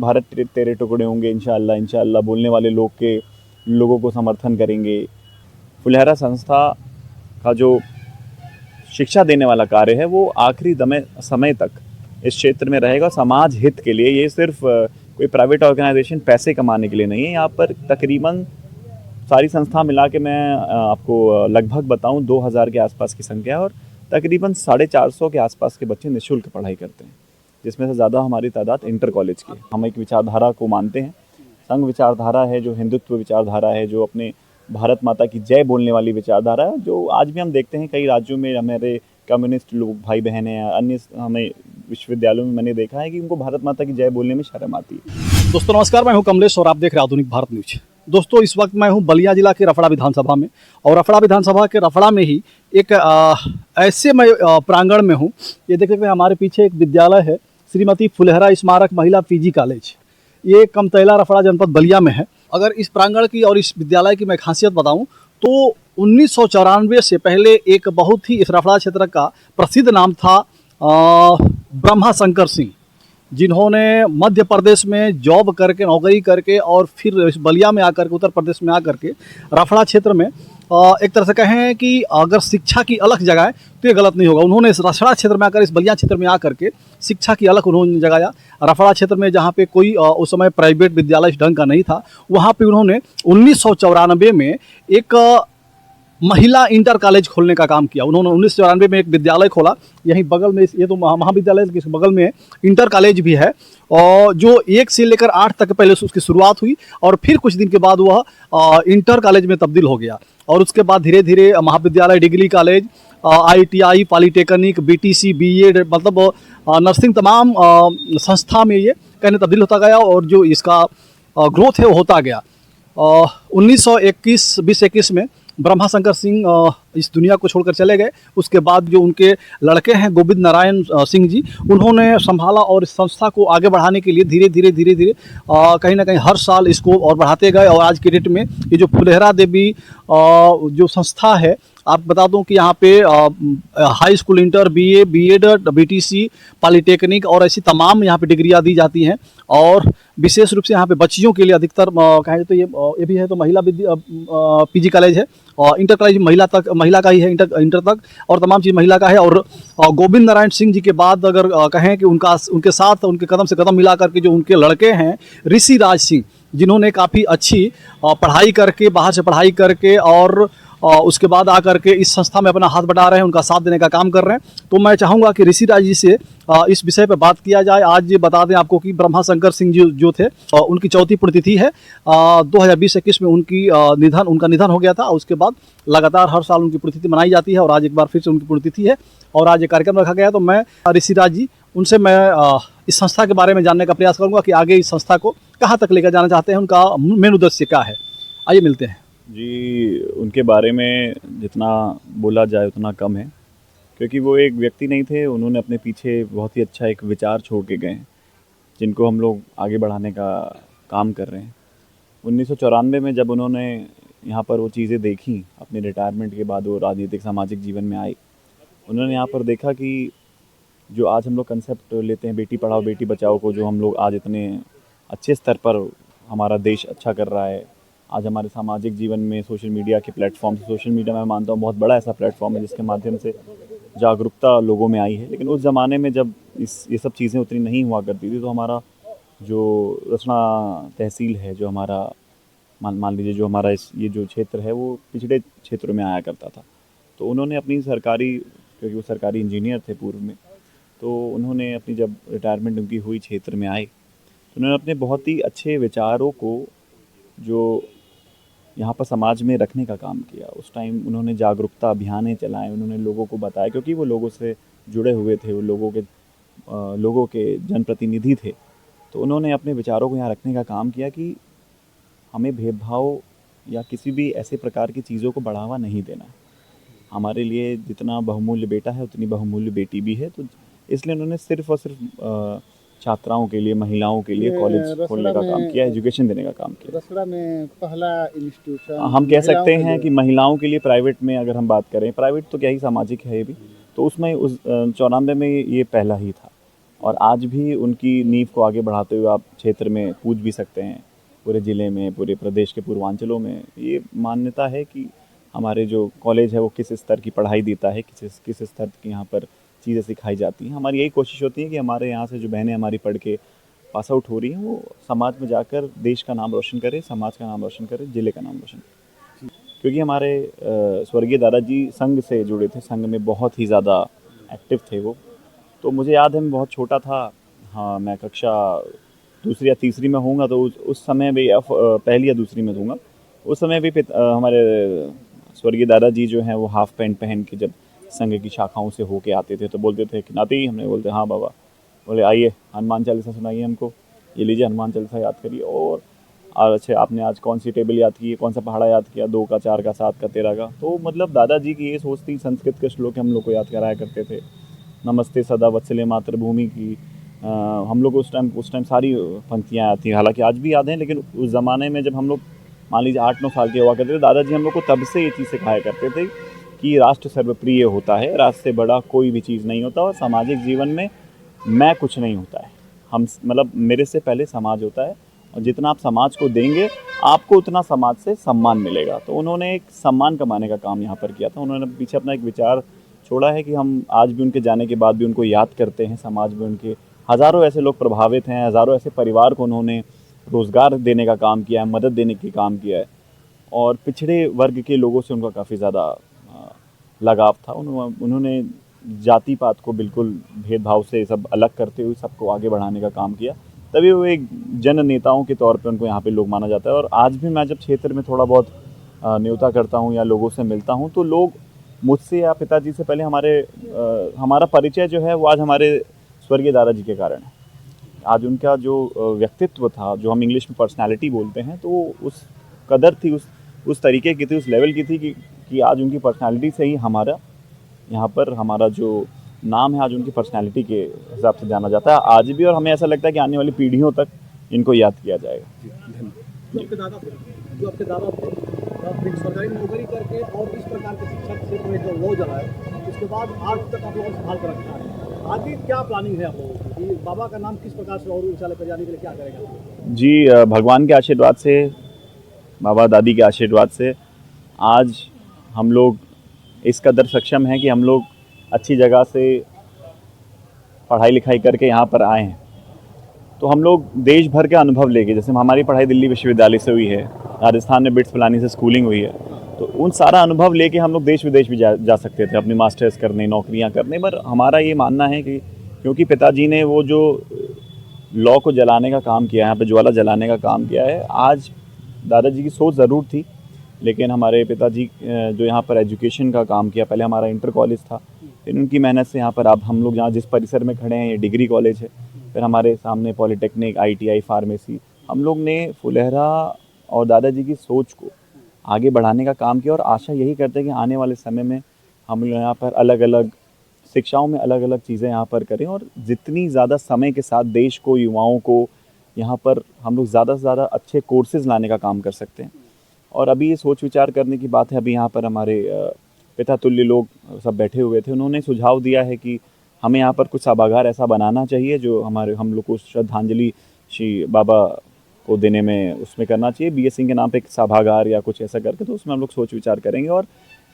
भारत तेरे टुकड़े होंगे इंशाअल्लाह इंशाअल्लाह बोलने वाले लोगों को समर्थन करेंगे। फुलेहरा संस्था का जो शिक्षा देने वाला कार्य है वो आखिरी समय तक इस क्षेत्र में रहेगा, समाज हित के लिए। ये सिर्फ कोई प्राइवेट ऑर्गेनाइजेशन पैसे कमाने के लिए नहीं है। यहाँ पर तकरीबन सारी संस्था मिला के मैं आपको लगभग बताऊं 2000 के आसपास की संख्या है और तकरीबन 450 के आसपास के बच्चे निःशुल्क पढ़ाई करते हैं, जिसमें से ज़्यादा हमारी तादाद इंटर कॉलेज की है। हम एक विचारधारा को मानते हैं, संघ विचारधारा है, जो हिंदुत्व विचारधारा है, जो अपने भारत माता की जय बोलने वाली विचारधारा है, जो आज भी हम देखते हैं कई राज्यों में हमारे कम्युनिस्ट लोग भाई बहन हैं, अन्य हमें विश्वविद्यालयों में मैंने देखा है कि उनको भारत माता की जय बोलने में शर्म आती है। दोस्तों नमस्कार, मैं हूं कमलेश और आप देख रहे हैं आधुनिक भारत न्यूज। दोस्तों इस वक्त मैं हूं बलिया जिला के रफड़ा विधानसभा में और रफड़ा विधानसभा के रफड़ा में ही एक ऐसे मैं प्रांगण में हूं। ये देख सकते हैं हमारे पीछे एक विद्यालय है, श्रीमती फुलेहरा स्मारक महिला पीजी कॉलेज। ये कमतैला रफड़ा जनपद बलिया में है। अगर इस प्रांगण की और इस विद्यालय की मैं खासियत बताऊं तो 1994 से पहले एक बहुत ही इस रफड़ा क्षेत्र का प्रसिद्ध नाम था ब्रह्मा शंकर सिंह, जिन्होंने मध्य प्रदेश में जॉब करके नौकरी करके और फिर बलिया में आकर के उत्तर प्रदेश में आकर के रफड़ा क्षेत्र में एक तरह से कहें कि अगर शिक्षा की अलग जगह तो ये गलत नहीं होगा। उन्होंने इस रफड़ा क्षेत्र में आकर, इस बलिया क्षेत्र में आकर के शिक्षा की अलग उन्होंने जगाया। रफड़ा क्षेत्र में जहाँ पे कोई उस समय प्राइवेट विद्यालय इस ढंग का नहीं था, वहाँ पे उन्होंने 1994 में एक महिला इंटर कॉलेज खोलने का काम किया। उन्होंने 1994 में एक विद्यालय खोला, यहीं बगल में, ये तो महाविद्यालय के बगल में इंटर कॉलेज भी है, और जो 1 से लेकर 8 तक पहले उसकी शुरुआत हुई और फिर कुछ दिन के बाद वह इंटर कॉलेज में तब्दील हो गया। और उसके बाद धीरे धीरे महाविद्यालय, degree college, ITI, polytechnic, BTC, BEd, मतलब नर्सिंग तमाम संस्था में ये कहने तब्दील होता गया और जो इसका ग्रोथ है वो होता गया। 2021 में ब्रह्मा शंकर सिंह इस दुनिया को छोड़कर चले गए। उसके बाद जो उनके लड़के हैं गोविंद नारायण सिंह जी, उन्होंने संभाला और इस संस्था को आगे बढ़ाने के लिए धीरे धीरे कहीं ना कहीं हर साल इसको और बढ़ाते गए। और आज के डेट में ये जो फुलेहरा देवी जो संस्था है, आप बता दूं कि यहाँ पे high school, inter, BA, BEd, BTC, polytechnic और ऐसी तमाम यहाँ पे डिग्रियाँ दी जाती हैं। और विशेष रूप से यहाँ पे बच्चियों के लिए अधिकतर कहें तो ये भी है तो महिला PG कॉलेज है और इंटर कॉलेज महिला का ही है, इंटर तक, और तमाम चीज़ महिला का है। और गोविंद नारायण सिंह जी के बाद अगर कहें कि उनके साथ उनके कदम से कदम मिला करके जो उनके लड़के हैं ऋषि राज सिंह, जिन्होंने काफ़ी अच्छी पढ़ाई करके, बाहर से पढ़ाई करके और उसके बाद आकर के इस संस्था में अपना हाथ बटा रहे हैं, उनका साथ देने का काम कर रहे हैं। तो मैं चाहूँगा कि ऋषि राज जी से इस विषय पर बात किया जाए। आज बता दें आपको कि ब्रह्मा शंकर सिंह जी जो थे, उनकी 4थी पुण्यतिथि है। 2020-21 में उनका निधन हो गया था। उसके बाद लगातार हर साल उनकी पुण्यतिथि मनाई जाती है और आज एक बार फिर से उनकी पुण्यतिथि है और आज एक कार्यक्रम रखा गया। तो मैं ऋषि राज जी, उनसे मैं इस संस्था के बारे में जानने का प्रयास करूँगा कि आगे इस संस्था को कहाँ तक लेकर जाना चाहते हैं, उनका मेन उद्देश्य क्या है। आइए मिलते हैं जी। उनके बारे में जितना बोला जाए उतना कम है, क्योंकि वो एक व्यक्ति नहीं थे, उन्होंने अपने पीछे बहुत ही अच्छा एक विचार छोड़ के गए, जिनको हम लोग आगे बढ़ाने का काम कर रहे हैं। 1994 में जब उन्होंने यहाँ पर वो चीज़ें देखी, अपने रिटायरमेंट के बाद वो राजनीतिक सामाजिक जीवन में आए, उन्होंने यहाँ पर देखा कि जो आज हम लोग कंसेप्ट लेते हैं बेटी पढ़ाओ बेटी बचाओ को, जो हम लोग आज इतने अच्छे स्तर पर हमारा देश अच्छा कर रहा है, आज हमारे सामाजिक जीवन में सोशल मीडिया के प्लेटफॉर्म से, सोशल मीडिया मैं मानता हूँ बहुत बड़ा ऐसा प्लेटफॉर्म है जिसके माध्यम से जागरूकता लोगों में आई है। लेकिन उस ज़माने में जब ये सब चीज़ें उतनी नहीं हुआ करती थी, तो हमारा जो रचना तहसील है, जो हमारा मान लीजिए जो हमारा ये जो क्षेत्र है वो पिछड़े क्षेत्रों में आया करता था। तो उन्होंने अपनी सरकारी, क्योंकि वो सरकारी इंजीनियर थे पूर्व में, तो उन्होंने अपनी जब रिटायरमेंट उनकी हुई क्षेत्र में आए, तो उन्होंने अपने बहुत ही अच्छे विचारों को जो यहाँ पर समाज में रखने का काम किया। उस टाइम उन्होंने जागरूकता अभियानें चलाए, उन्होंने लोगों को बताया, क्योंकि वो लोगों से जुड़े हुए थे, वो लोगों के जनप्रतिनिधि थे। तो उन्होंने अपने विचारों को यहाँ रखने का काम किया कि हमें भेदभाव या किसी भी ऐसे प्रकार की चीज़ों को बढ़ावा नहीं देना। हमारे लिए जितना बहुमूल्य बेटा है उतनी बहुमूल्य बेटी भी है। तो इसलिए उन्होंने सिर्फ और सिर्फ छात्राओं के लिए, महिलाओं के लिए कॉलेज खोलने का काम किया, एजुकेशन देने का काम किया। रसड़ा में पहला इंस्टीट्यूशन हम कह सकते हैं कि महिलाओं के लिए प्राइवेट में अगर हम बात करें, प्राइवेट तो क्या ही सामाजिक है ये भी, तो उसमें उस 94 में ये पहला ही था। और आज भी उनकी नींव को आगे बढ़ाते हुए आप क्षेत्र में पूज भी सकते हैं, पूरे ज़िले में, पूरे प्रदेश के पूर्वांचलों में। ये मान्यता है कि हमारे जो कॉलेज है वो किस स्तर की पढ़ाई देता है, किस स्तर की यहाँ पर चीज़ें सिखाई जाती हैं। हमारी यही कोशिश होती है कि हमारे यहाँ से जो बहनें हमारी पढ़ के पास आउट हो रही हैं वो समाज में जाकर देश का नाम रोशन करे, समाज का नाम रोशन करे, ज़िले का नाम रोशन करे। क्योंकि हमारे स्वर्गीय दादाजी संघ से जुड़े थे, संघ में बहुत ही ज़्यादा एक्टिव थे वो। तो मुझे याद है मैं बहुत छोटा था, हाँ मैं कक्षा दूसरी या तीसरी में होऊंगा, तो उस समय भी पहली या दूसरी में दूंगा, उस समय भी हमारे स्वर्गीय दादाजी जो हैं वो हाफ पैंट पहन के जब संघ की शाखाओं से होके आते थे तो बोलते थे कि नाती, हमने बोलते हाँ बाबा, बोले आइए हनुमान चालीसा सुनाइए हमको, ये लीजिए हनुमान चालीसा याद करिए। और अच्छा आपने आज कौन सी टेबल याद की, कौन सा पहाड़ा याद किया, 2 का, 4 का, 7 का, 13 का। तो मतलब दादाजी की ये सोच थी, संस्कृत के श्लोक हम लोग को याद कराया करते थे, नमस्ते सदा वत्सले मातृभूमि की। हम लोग उस टाइम सारी पंक्तियाँ याद थी, हालांकि आज भी याद हैं, लेकिन उस ज़माने में जब हम लोग मान लीजिए 8-9 साल के हुआ करते थे, दादाजी हम लोग को तब से ये चीज़ सिखाया करते थे कि राष्ट्र सर्वप्रिय होता है, राष्ट्र से बड़ा कोई भी चीज़ नहीं होता, और सामाजिक जीवन में मैं कुछ नहीं होता है, हम मतलब मेरे से पहले समाज होता है, और जितना आप समाज को देंगे आपको उतना समाज से सम्मान मिलेगा। तो उन्होंने एक सम्मान कमाने का काम यहाँ पर किया था। उन्होंने पीछे अपना एक विचार छोड़ा है कि हम आज भी उनके जाने के बाद भी उनको याद करते हैं। समाज में उनके हज़ारों ऐसे लोग प्रभावित हैं, हज़ारों ऐसे परिवार को उन्होंने रोज़गार देने का काम किया है, मदद देने का काम किया है, और पिछड़े वर्ग के लोगों से उनका काफ़ी ज़्यादा लगाव था। उन्होंने जाति पात को बिल्कुल भेदभाव से सब अलग करते हुए सबको आगे बढ़ाने का काम किया, तभी वो एक जन नेताओं के तौर पे उनको यहाँ पे लोग माना जाता है। और आज भी मैं जब क्षेत्र में थोड़ा बहुत न्योता करता हूँ या लोगों से मिलता हूँ, तो लोग मुझसे या पिताजी से पहले हमारा परिचय जो है वो आज हमारे स्वर्गीय दादाजी के कारण है। आज उनका जो व्यक्तित्व था, जो हम इंग्लिश में पर्सनालिटी बोलते हैं, तो उस कदर थी, उस तरीके की थी, उस लेवल की थी कि आज उनकी पर्सनालिटी से ही हमारा यहाँ पर हमारा जो नाम है आज उनकी पर्सनालिटी के हिसाब से जाना जाता है आज भी, और हमें ऐसा लगता है कि आने वाली पीढ़ियों तक इनको याद किया जाएगा। जो आपके दादा थे, फिर सरकारी नौकरी करके और इस प्रकार के शिक्षा क्षेत्र में जो लौ जलाए, उसके बाद आज तक आप लोगों ने संभाल कर रखा है। आगे क्या प्लानिंग है आप लोगों की कि बाबा का नाम किस प्रकार से और ऊंचा लेकर जाने के लिए क्या करेगा? जी, भगवान के आशीर्वाद से, बाबा दादी के आशीर्वाद से आज हम लोग इस कदर सक्षम हैं कि हम लोग अच्छी जगह से पढ़ाई लिखाई करके यहाँ पर आए हैं। तो हम लोग देश भर के अनुभव लेके, जैसे हमारी पढ़ाई दिल्ली विश्वविद्यालय से हुई है, राजस्थान में बिट्स पिलानी से स्कूलिंग हुई है, तो उन सारा अनुभव लेके हम लोग देश विदेश भी जा सकते थे अपनी मास्टर्स करने, नौकरियाँ करने। पर हमारा ये मानना है कि क्योंकि पिताजी ने वो जो लॉ को जलाने का काम किया है, यहाँ पे ज्वाला जलाने का काम किया है, आज दादाजी की सोच ज़रूर थी, लेकिन हमारे पिताजी जो यहाँ पर एजुकेशन का काम किया, पहले हमारा इंटर कॉलेज था, फिर उनकी मेहनत से यहाँ पर अब हम लोग जहाँ जिस परिसर में खड़े हैं ये डिग्री कॉलेज है, फिर हमारे सामने पॉलिटेक्निक, ITI, फार्मेसी, हम लोग ने फुलेहरा और दादाजी की सोच को आगे बढ़ाने का काम किया। और आशा यही करते हैं कि आने वाले समय में हम लोग यहाँ पर अलग अलग शिक्षाओं में अलग अलग चीज़ें यहाँ पर करें, और जितनी ज़्यादा समय के साथ देश को, युवाओं को यहाँ पर हम लोग ज़्यादा से ज़्यादा अच्छे कोर्सेज़ लाने का काम कर सकते हैं। और अभी ये सोच विचार करने की बात है। अभी यहाँ पर हमारे पिता तुल्य लोग सब बैठे हुए थे, उन्होंने सुझाव दिया है कि हमें यहाँ पर कुछ सभागार ऐसा बनाना चाहिए जो हम लोग को श्रद्धांजलि श्री बाबा को देने में उसमें करना चाहिए, BS सिंह के नाम पे एक सभागार या कुछ ऐसा करके, तो उसमें हम लोग सोच विचार करेंगे। और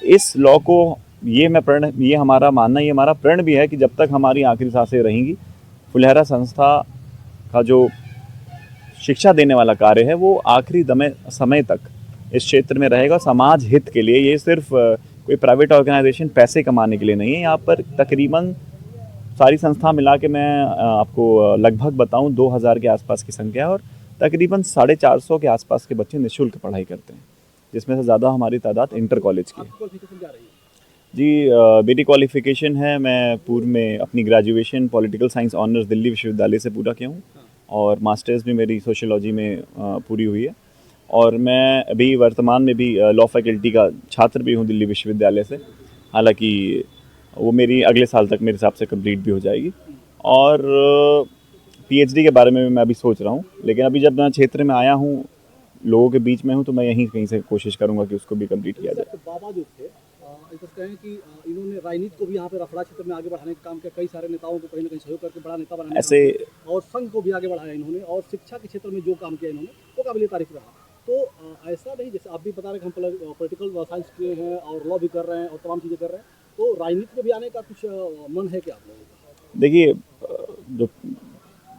इस लॉ को ये हमारा मानना, ये हमारा प्रण भी है कि जब तक हमारी आखिरी सांसें रहेंगी, फुलेहरा संस्था का जो शिक्षा देने वाला कार्य है वो आखिरी समय तक इस क्षेत्र में रहेगा, समाज हित के लिए। ये सिर्फ कोई प्राइवेट ऑर्गेनाइजेशन पैसे कमाने के लिए नहीं है। यहाँ पर तकरीबन सारी संस्था मिला के मैं आपको लगभग बताऊं 2000 के आसपास की संख्या है, और तकरीबन 450 के आसपास के बच्चे निःशुल्क पढ़ाई करते हैं, जिसमें से ज़्यादा हमारी तादाद इंटर कॉलेज की है। जी, मेरी क्वालिफ़िकेशन है, मैं पूर्व में अपनी graduation political science honours Delhi विश्वविद्यालय से पूरा किया हूँ, और मास्टर्स भी मेरी सोशियोलॉजी में पूरी हुई है, और मैं अभी वर्तमान में भी लॉ फैकल्टी का छात्र भी हूँ दिल्ली विश्वविद्यालय से। हालांकि वो मेरी अगले साल तक मेरे हिसाब से कंप्लीट भी हो जाएगी, और PhD के बारे में मैं अभी सोच रहा हूँ। लेकिन अभी जब मैं क्षेत्र में आया हूँ, लोगों के बीच में हूँ, तो मैं यहीं कहीं से कोशिश करूँगा कि उसको भी कंप्लीट किया जाए। बाबा जो थे ऐसा कहें कि इन्होंने राजनीति को भी यहाँ पे रफड़ा क्षेत्र में आगे बढ़ाने का काम किया, कई सारे नेताओं को कहीं ना कहीं सहयोग करके बड़ा नेता बनाने का ऐसे काम किया, और संघ को भी आगे बढ़ाया इन्होंने, और शिक्षा के क्षेत्र में जो काम किया इन्होंने वो काबिल तारीफ रहा। तो ऐसा नहीं, जैसे आप भी बता रहे हैं कि हम पॉलिटिकल साइंस किए हैं और लॉ भी कर रहे हैं और तमाम चीज़ें कर रहे हैं, तो राजनीति में भी आने का कुछ मन है क्या आप लोगों का? देखिए, जो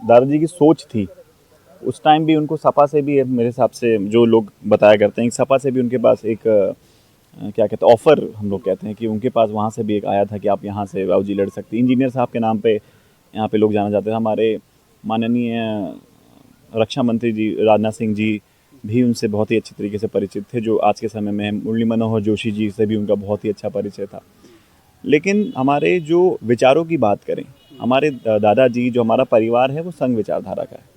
दादाजी की सोच थी उस टाइम भी, उनको सपा से भी, मेरे हिसाब से जो लोग बताया करते हैं कि सपा से भी उनके पास एक क्या कहते हैं, ऑफ़र हम लोग कहते हैं कि उनके पास वहाँ से भी एक आया था कि आप यहाँ से बाबूजी लड़ सकते हैं। इंजीनियर साहब के नाम पे यहाँ पे लोग जाना जाते हैं। हमारे माननीय रक्षा मंत्री जी राजनाथ सिंह जी भी उनसे बहुत ही अच्छी तरीके से परिचित थे, जो आज के समय में मुरली मनोहर जोशी जी से भी उनका बहुत ही अच्छा परिचय था। लेकिन हमारे जो विचारों की बात करें, हमारे दादाजी, जो हमारा परिवार है वो संघ विचारधारा का है।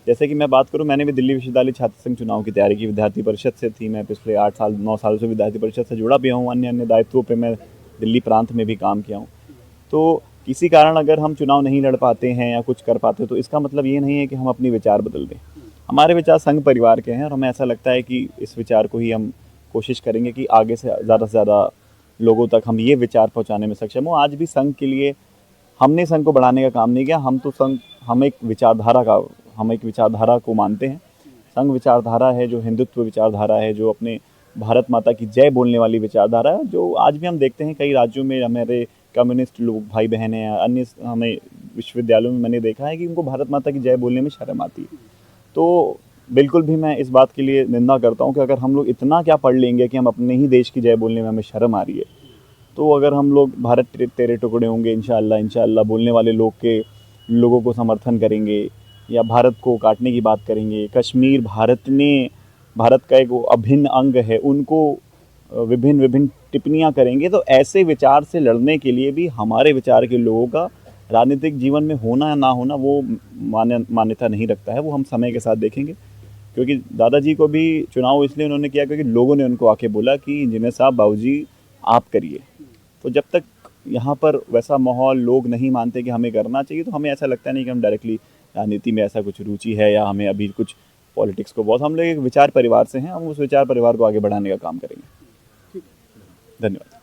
जैसे कि मैं बात करूं, मैंने भी दिल्ली विश्वविद्यालय छात्र संघ चुनाव की तैयारी की, विद्यार्थी परिषद से थी। मैं पिछले 8 साल 9 साल से विद्यार्थी परिषद से जुड़ा भी हूँ, अन्य अन्य दायित्वों पे मैं दिल्ली प्रांत में भी काम किया हूँ। तो किसी कारण अगर हम चुनाव नहीं लड़ पाते हैं या कुछ कर पाते तो इसका मतलब ये नहीं है कि हम अपने विचार बदल दें। हमारे विचार संघ परिवार के हैं और हमें ऐसा लगता है कि इस विचार को ही हम कोशिश करेंगे कि आगे से ज़्यादा लोगों तक हम ये विचार पहुँचाने में सक्षम हो। आज भी संघ के लिए हमने संघ को बढ़ाने का काम नहीं किया, हम तो संघ, हम एक विचारधारा को मानते हैं। संघ विचारधारा है जो हिंदुत्व विचारधारा है, जो अपने भारत माता की जय बोलने वाली विचारधारा है, जो आज भी हम देखते हैं कई राज्यों में हमारे कम्युनिस्ट लोग भाई बहन हैं, अन्य हमें विश्वविद्यालयों में मैंने देखा है कि उनको भारत माता की जय बोलने में शर्म आती है। तो बिल्कुल भी मैं इस बात के लिए निंदा करता हूँ कि अगर हम लोग इतना क्या पढ़ लेंगे कि हम अपने ही देश की जय बोलने में हमें शर्म आ रही है, तो अगर हम लोग भारत तेरे टुकड़े होंगे इंशाअल्लाह बोलने वाले लोगों को समर्थन करेंगे या भारत को काटने की बात करेंगे, कश्मीर भारत का एक अभिन्न अंग है, उनको विभिन्न टिप्पणियां करेंगे, तो ऐसे विचार से लड़ने के लिए भी हमारे विचार के लोगों का राजनीतिक जीवन में होना या ना होना वो मान्यता नहीं रखता है। वो हम समय के साथ देखेंगे, क्योंकि दादाजी को भी चुनाव इसलिए उन्होंने किया क्योंकि लोगों ने उनको आके बोला कि इंजीनियर साहब बाबूजी आप करिए। तो जब तक यहाँ पर वैसा माहौल लोग नहीं मानते कि हमें करना चाहिए, तो हमें ऐसा लगता नहीं कि हम डायरेक्टली राजनीति में ऐसा कुछ रुचि है या हमें अभी कुछ पॉलिटिक्स को बहुत, हम लोग एक विचार परिवार से हैं, हम उस विचार परिवार को आगे बढ़ाने का काम करेंगे। धन्यवाद।